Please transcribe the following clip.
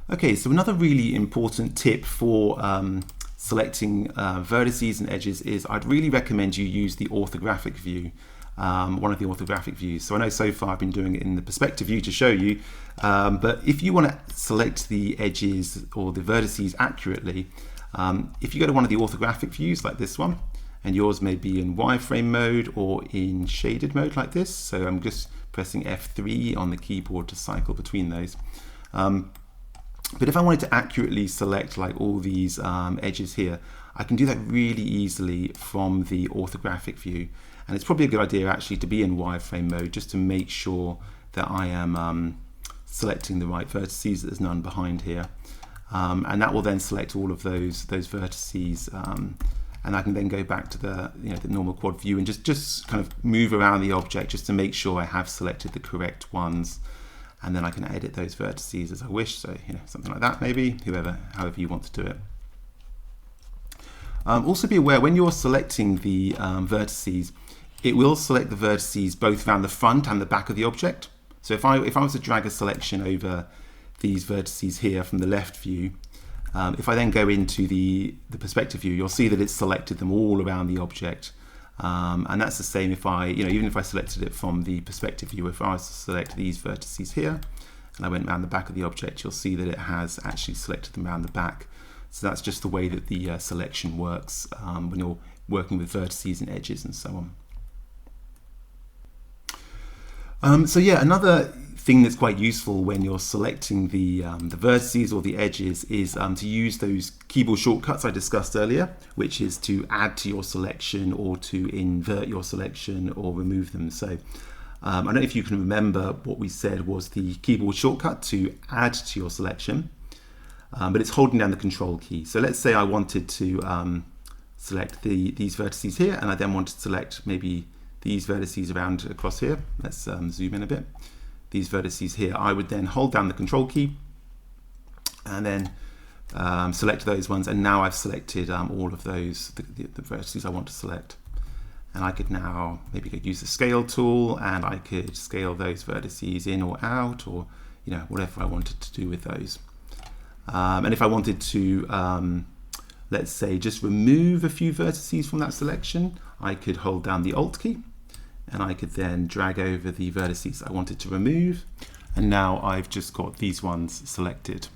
Okay, so another really important tip for selecting vertices and edges is I'd really recommend you use the orthographic view, one of the orthographic views. So I know so far I've been doing it in the perspective view to show you, but if you want to select the edges or the vertices accurately, if you go to one of the orthographic views like this one, and yours may be in wireframe mode or in shaded mode like this, so I'm just pressing F3 on the keyboard to cycle between those. But if I wanted to accurately select like all these edges here, I can do that really easily from the orthographic view. And it's probably a good idea actually to be in wireframe mode just to make sure that I am selecting the right vertices, that there's none behind here. And that will then select all of those vertices, and I can then go back to the the normal quad view and just kind of move around the object just to make sure I have selected the correct ones. And then I can edit those vertices as I wish, so something like that maybe, however you want to do it. Also be aware when you're selecting the vertices, it will select the vertices both around the front and the back of the object. So if I was to drag a selection over these vertices here from the left view, if I then go into the perspective view, you'll see that it's selected them all around the object. And that's the same if I, even if I selected it from the perspective view. If I was to select these vertices here and I went around the back of the object, you'll see that it has actually selected them around the back. So that's just the way that the selection works when you're working with vertices and edges and so on. So yeah, another thing that's quite useful when you're selecting the vertices or the edges is to use those keyboard shortcuts I discussed earlier, which is to add to your selection or to invert your selection or remove them. So I don't know if you can remember what we said was the keyboard shortcut to add to your selection, but it's holding down the control key. So let's say I wanted to select these vertices here, and I then want to select maybe these vertices around across here. Let's zoom in a bit. These vertices here, I would then hold down the control key and then select those ones, and now I've selected all of those, the vertices I want to select. And I could now maybe use the scale tool and I could scale those vertices in or out, or whatever I wanted to do with those. And if I wanted to, let's say, just remove a few vertices from that selection, I could hold down the Alt key and I could then drag over the vertices I wanted to remove. And now I've just got these ones selected.